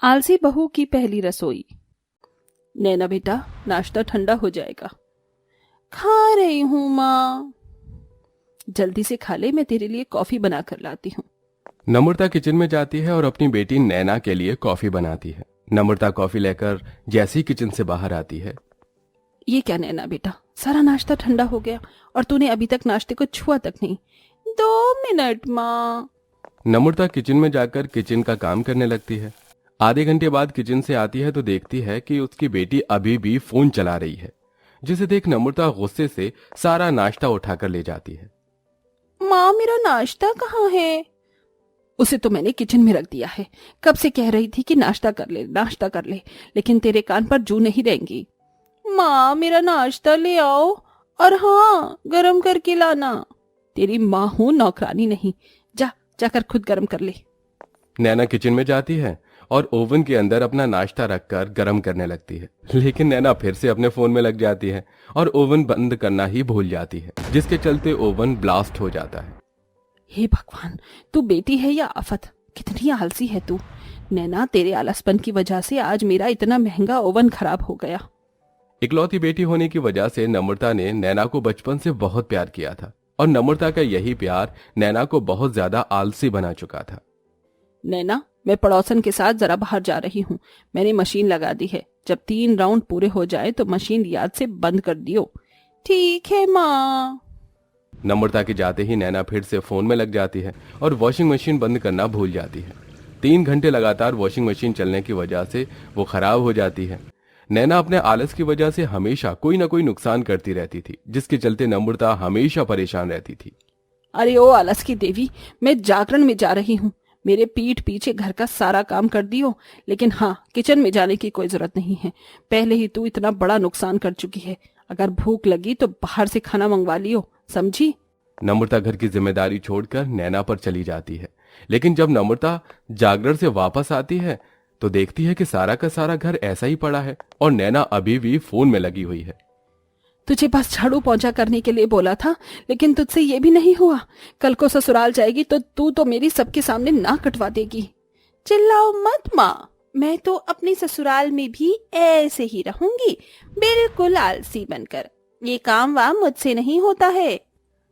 आलसी बहू की पहली रसोई। नैना बेटा, नाश्ता ठंडा हो जाएगा। खा रही हूँ माँ। जल्दी से खा ले, मैं तेरे लिए कॉफी बना कर लाती हूँ। नम्रता किचन में जाती है और अपनी बेटी नैना के लिए कॉफी बनाती है। नम्रता कॉफी लेकर जैसे ही किचन से बाहर आती है। ये क्या नैना बेटा, सारा नाश्ता ठंडा हो गया और तूने अभी तक नाश्ते को छुआ तक नहीं। 2 मिनट माँ। नम्रता किचन में जाकर किचन का काम करने लगती है। आधे घंटे बाद किचन से आती है तो देखती है कि उसकी बेटी अभी भी फोन चला रही है, जिसे देख नम्रता गुस्से से सारा नाश्ता उठाकर ले जाती है। माँ, मेरा नाश्ता कहाँ है? उसे तो मैंने किचन में रख दिया है। कब से कह रही थी कि नाश्ता कर ले, नाश्ता कर ले, लेकिन तेरे कान पर जू नहीं देंगी। माँ, मेरा नाश्ता ले आओ, और हाँ, गरम करके लाना। तेरी माँ हूँ, नौकरानी नहीं। जाकर खुद गरम कर ले। नैना किचन में जाती है और ओवन के अंदर अपना नाश्ता रखकर गरम करने लगती है, लेकिन नैना फिर से अपने फोन में लग जाती है और ओवन बंद करना ही भूल जाती है, जिसके चलते ओवन ब्लास्ट हो जाता है। हे भगवान, तू बेटी है या आफत? कितनी आलसी है तू। नैना, तेरे आलसपन की वजह से आज मेरा इतना महंगा ओवन खराब हो गया। इकलौती बेटी होने की वजह से नम्रता ने नैना को बचपन से बहुत प्यार किया था और नम्रता का यही प्यार नैना को बहुत ज्यादा आलसी बना चुका था। नैना, मैं पड़ोसन के साथ जरा बाहर जा रही हूँ। मैंने मशीन लगा दी है। जब 3 राउंड पूरे हो जाए तो मशीन याद से बंद कर दियो। ठीक है माँ। नम्रता के जाते ही नैना फिर से फोन में लग जाती है और वॉशिंग मशीन बंद करना भूल जाती है। 3 घंटे लगातार वॉशिंग मशीन चलने की वजह से वो खराब हो जाती है। नैना अपने आलस की वजह से हमेशा कोई ना कोई नुकसान करती रहती थी, जिसके चलते नम्रता हमेशा परेशान रहती थी। अरे ओ आलस की देवी, मैं जागरण में जा रही हूँ। मेरे पीठ पीछे घर का सारा काम कर दियो, लेकिन हाँ, किचन में जाने की कोई जरूरत नहीं है। पहले ही तू इतना बड़ा नुकसान कर चुकी है। अगर भूख लगी तो बाहर से खाना मंगवा लियो, समझी? नम्रता घर की जिम्मेदारी छोड़कर नैना पर चली जाती है, लेकिन जब नम्रता जागरण से वापस आती है तो देखती है कि सारा का सारा घर ऐसा ही पड़ा है और नैना अभी भी फोन में लगी हुई है। तुझे बस झाड़ू पोंछा करने के लिए बोला था, लेकिन तुझसे ये भी नहीं हुआ। कल को ससुराल जाएगी तो तू तो मेरी सबके सामने नाक कटवा देगी। चिल्लाओ मत माँ, मैं तो अपने ससुराल में भी ऐसे ही रहूंगी, बिल्कुल आलसी बनकर। ये काम वाम मुझसे नहीं होता है।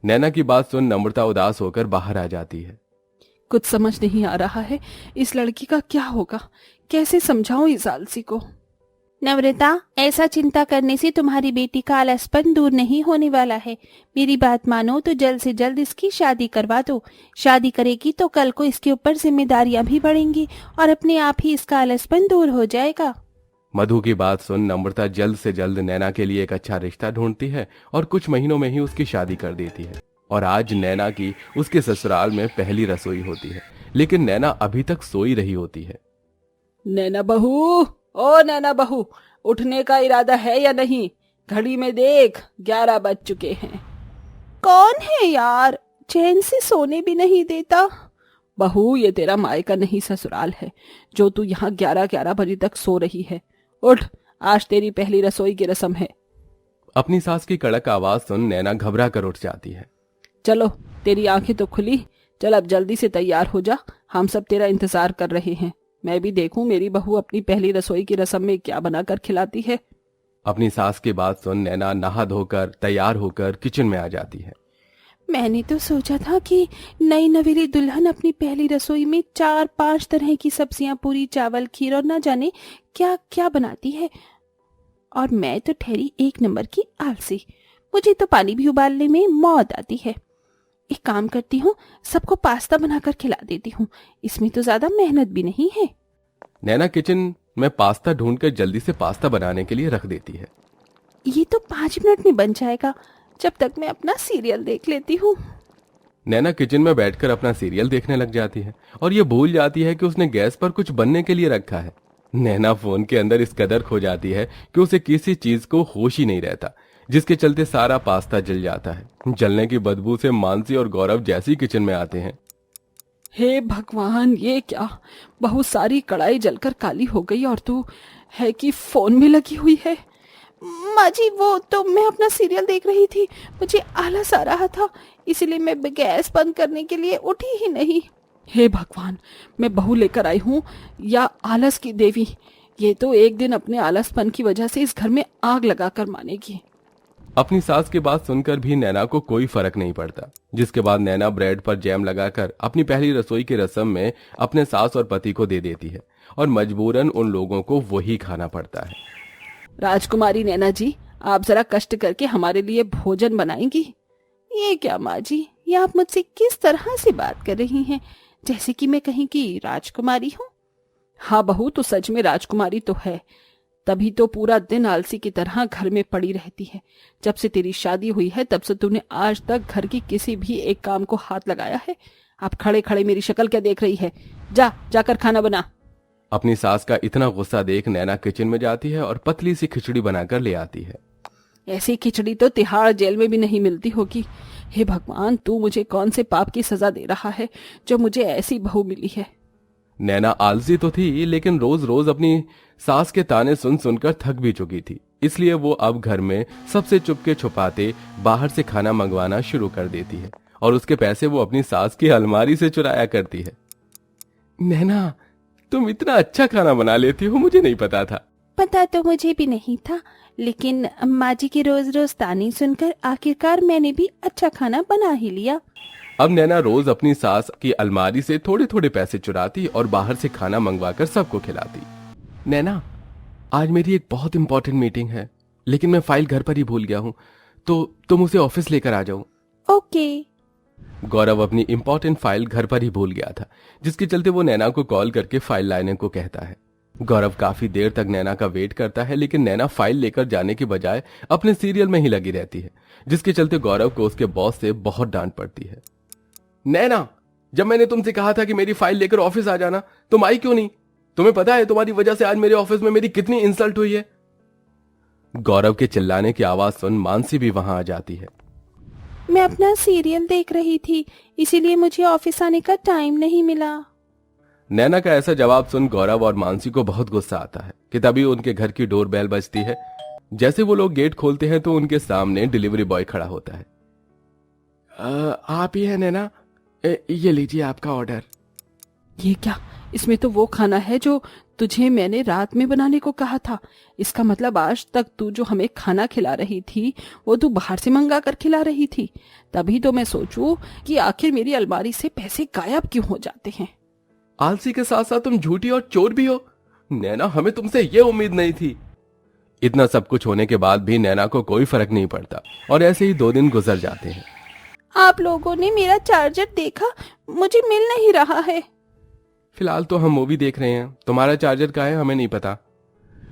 नैना की बात सुन नम्रता उदास होकर बाहर आ जाती है। कुछ समझ नहीं आ रहा है, इस लड़की का क्या होगा? कैसे समझाऊं इस आलसी को? नम्रता, ऐसा चिंता करने से तुम्हारी बेटी का आलसपन दूर नहीं होने वाला है। मेरी बात मानो तो जल्द से जल्द इसकी शादी करवा दो। शादी करेगी तो कल को इसके ऊपर जिम्मेदारियां भी बढ़ेंगी और अपने आप ही इसका आलसपन दूर हो जाएगा। मधु की बात सुन नम्रता जल्द से जल्द नैना के लिए एक अच्छा रिश्ता ढूंढती है और कुछ महीनों में ही उसकी शादी कर देती है। और आज नैना की उसके ससुराल में पहली रसोई होती है, लेकिन नैना अभी तक सोई रही होती है। नैना बहू, ओ नैना बहू, उठने का इरादा है या नहीं? घड़ी में देख, 11 बज चुके हैं। कौन है यार, चैन से सोने भी नहीं देता? बहू, ये तेरा मायका नहीं ससुराल है जो तू यहाँ 11-11 बजे तक सो रही है। उठ, आज तेरी पहली रसोई की रस्म है। अपनी सास की कड़क आवाज सुन नैना घबरा कर उठ जाती है। चलो, तेरी आंखें तो खुली। चल अब जल्दी से तैयार हो जा, हम सब तेरा इंतजार कर रहे हैं। मैं भी देखूं मेरी बहू अपनी पहली रसोई की रस्म में क्या बनाकर खिलाती है। अपनी सास की बात सुन नैना नहा धोकर तैयार होकर किचन में आ जाती है। मैंने तो सोचा था कि नई नवेली दुल्हन अपनी पहली रसोई में 4-5 तरह की सब्जियां, पूरी, चावल, खीर और न जाने क्या क्या बनाती है, और मैं तो ठहरी 1 नंबर की आलसी। मुझे तो पानी भी उबालने में मौत आती है। एक काम करती हूँ, सबको पास्ता बनाकर खिला देती हूँ। इसमें तो ज्यादा मेहनत भी नहीं है। नैना किचन में पास्ता ढूंढकर जल्दी से पास्ता बनाने के लिए रख देती है। ये तो 5 मिनट में बन जाएगा, जब तक मैं अपना सीरियल देख लेती हूँ। नैना किचन में बैठकर अपना सीरियल देखने लग जाती है और ये भूल जाती है कि उसने गैस पर कुछ बनने के लिए रखा है। नैना फोन के अंदर इस कदर खो जाती है कि उसे किसी चीज को होश ही नहीं रहता, जिसके चलते सारा पास्ता जल जाता है। जलने की बदबू से मानसी और गौरव जैसी किचन में आते हैं। हे भगवान, ये क्या? बहुत सारी कढ़ाई जलकर काली हो गई और तू है कि फोन में लगी हुई है। माँ जी, वो तो मैं अपना सीरियल देख रही थी, मुझे आलस आ रहा था, इसलिए मैं गैस बंद करने के लिए उठी ही नहीं। हे भगवान, मैं बहू लेकर आई हूँ या आलस की देवी। ये तो एक दिन अपने आलसपन की वजह से इस घर में आग लगाकर मानेगी। अपनी सास की बात सुनकर भी नैना को कोई फर्क नहीं पड़ता, जिसके बाद नैना ब्रेड पर जैम लगाकर अपनी पहली रसोई की रस्म में अपने सास और पति को दे देती है और मजबूरन उन लोगों को वही खाना पड़ता है। राजकुमारी नैना जी, आप जरा कष्ट करके हमारे लिए भोजन बनाएंगी? ये क्या माँ जी, ये आप मुझसे किस तरह से बात कर रही हैं, जैसे कि मैं कहीं की राजकुमारी हूँ। हाँ बहू, तो सच में राजकुमारी तो है, तभी तो पूरा दिन आलसी की तरह घर में पड़ी रहती है। जब से तेरी शादी हुई है तब से तूने आज तक घर की किसी भी एक काम को हाथ लगाया है? आप खड़े खड़े मेरी शक्ल क्या देख रही है? जाकर खाना बना। अपनी सास का इतना गुस्सा देख नैना किचन में जाती है और पतली सी खिचड़ी बनाकर ले आती है। ऐसी खिचड़ी तो तिहाड़ जेल में भी नहीं मिलती होगी। हे भगवान, तू मुझे कौन से पाप की सजा दे रहा है जो मुझे ऐसी बहू मिली है। नैना आलसी तो थी, लेकिन रोज रोज अपनी सास के ताने सुन सुनकर थक भी चुकी थी, इसलिए वो अब घर में सबसे चुपके छुपाते बाहर से खाना मंगवाना शुरू कर देती है और उसके पैसे वो अपनी सास की अलमारी से चुराया करती है। नैना, तुम इतना अच्छा खाना बना लेती हो, मुझे नहीं पता था। पता तो मुझे भी नहीं था, लेकिन अम्मा जी के रोज रोज ताने सुनकर आखिरकार मैंने भी अच्छा खाना बना ही लिया। अब नैना रोज अपनी सास की अलमारी से थोड़े थोड़े पैसे चुराती और बाहर से खाना मंगवाकर सबको खिलाती। नैना, आज मेरी एक बहुत इंपॉर्टेंट मीटिंग है, लेकिन मैं फाइल घर पर ही भूल गया हूँ, तो तुम उसे ऑफिस लेकर आ जाओ। ओके। गौरव अपनी इंपॉर्टेंट फाइल घर पर ही भूल गया था, जिसके चलते वो नैना को कॉल करके फाइल लाने को कहता है। गौरव काफी देर तक नैना का वेट करता है, लेकिन नैना फाइल लेकर जाने की बजाय अपने सीरियल में ही लगी रहती है, जिसके चलते गौरव को उसके बॉस से बहुत डांट पड़ती है। नैना, जब मैंने तुमसे कहा था कि मेरी फाइल लेकर ऑफिस आ जाना, तुम आई क्यों नहीं? तुम्हें पता है तुम्हारी वजह से आज मेरे ऑफिस में मेरी कितनी इंसल्ट हुई है। गौरव के चिल्लाने की आवाज सुन मानसी भी वहां आ जाती है। मैं अपना सीरियल देख रही थी, इसीलिए मुझे ऑफिस आने का टाइम नहीं मिला। नैना का ऐसा जवाब सुन गौरव और मानसी को बहुत गुस्सा आता है कि तभी उनके घर की डोर बेल बजती है। जैसे वो लोग गेट खोलते हैं तो उनके सामने डिलीवरी बॉय खड़ा होता है। आप ही है नैना? ये लीजिए आपका ऑर्डर। ये क्या? इसमें तो वो खाना है जो तुझे मैंने रात में बनाने को कहा था। इसका मतलब आज तक तू जो हमें खाना खिला रही थी वो तू बाहर से मंगा कर खिला रही थी। तभी तो मैं सोचूं कि आखिर मेरी अलमारी से पैसे गायब क्यों हो जाते हैं। आलसी के साथ साथ तुम झूठी और चोर भी हो। नैना, हमें तुमसे ये उम्मीद नहीं थी। इतना सब कुछ होने के बाद भी नैना को कोई फर्क नहीं पड़ता और ऐसे ही 2 दिन गुजर जाते हैं। आप लोगों ने मेरा चार्जर देखा? मुझे मिल नहीं रहा है। फिलहाल तो हम मूवी देख रहे हैं, तुम्हारा चार्जर कहाँ है हमें नहीं पता।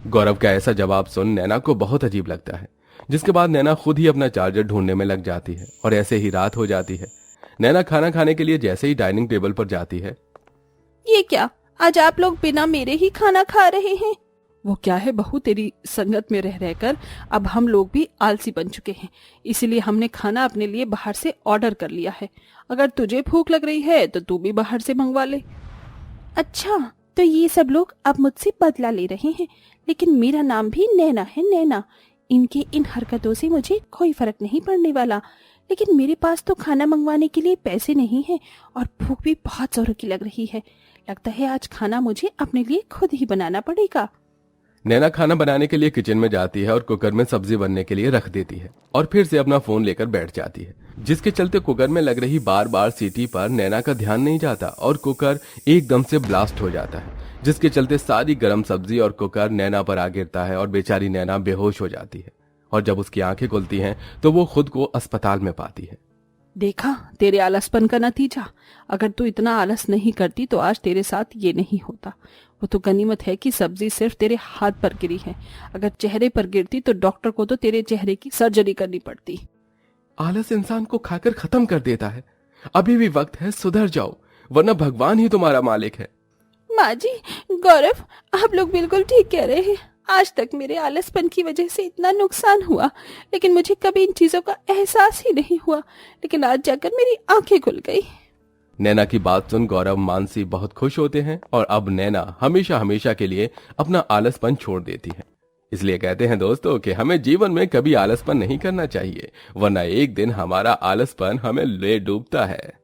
गौरव का ऐसा जवाब सुन नैना को बहुत अजीब लगता है, जिसके बाद नैना खुद ही अपना चार्जर ढूंढने में लग जाती है और ऐसे ही रात हो जाती है। नैना खाना खाने के लिए जैसे ही डाइनिंग टेबल पर जाती है। ये क्या, आज आप लोग बिना मेरे ही खाना खा रहे हैं? वो क्या है बहू, तेरी संगत में रह रहकर अब हम लोग भी आलसी बन चुके हैं, इसीलिए हमने खाना अपने लिए बाहर से ऑर्डर कर लिया है। अगर तुझे भूख लग रही है तो तू भी बाहर से मंगवा ले। अच्छा, तो ये सब लोग अब मुझसे बदला ले रहे हैं, लेकिन मेरा नाम भी नैना है। नैना, इनके इन हरकतों से मुझे कोई फर्क नहीं पड़ने वाला, लेकिन मेरे पास तो खाना मंगवाने के लिए पैसे नहीं है और भूख भी बहुत जोरों की लग रही है। लगता है आज खाना मुझे अपने लिए खुद ही बनाना पड़ेगा। नैना खाना बनाने के लिए किचन में जाती है और कुकर में सब्जी बनने के लिए रख देती है और फिर से अपना फोन लेकर बैठ जाती है, जिसके चलते कुकर में लग रही बार बार सीटी पर नैना का ध्यान नहीं जाता और कुकर एकदम से ब्लास्ट हो जाता है, जिसके चलते सारी गर्म सब्जी और कुकर नैना पर आ गिरता है और बेचारी नैना बेहोश हो जाती है। और जब उसकी आंखें खुलती हैं तो वो खुद को अस्पताल में पाती है। देखा तेरे आलसपन का नतीजा। अगर तू इतना आलस नहीं करती तो आज तेरे साथ ये नहीं होता। वो तो गनीमत है कि सब्जी सिर्फ तेरे हाथ पर गिरी है, अगर चेहरे पर गिरती तो डॉक्टर को तो तेरे चेहरे की सर्जरी करनी पड़ती। आलस इंसान को खाकर खत्म कर देता है। अभी भी वक्त है, सुधर जाओ, वरना भगवान ही तुम्हारा मालिक है। माँ जी, गौरव, आप लोग बिल्कुल ठीक कह रहे हैं। आज तक मेरे आलसपन की वजह से इतना नुकसान हुआ, लेकिन मुझे कभी इन चीजों का एहसास ही नहीं हुआ, लेकिन आज जाकर मेरी आंखें खुल गई। नैना की बात सुन गौरव मानसी बहुत खुश होते हैं और अब नैना हमेशा हमेशा के लिए अपना आलसपन छोड़ देती है। इसलिए कहते हैं दोस्तों कि हमें जीवन में कभी आलसपन नहीं करना चाहिए, वरना एक दिन हमारा आलसपन हमें ले डूबता है।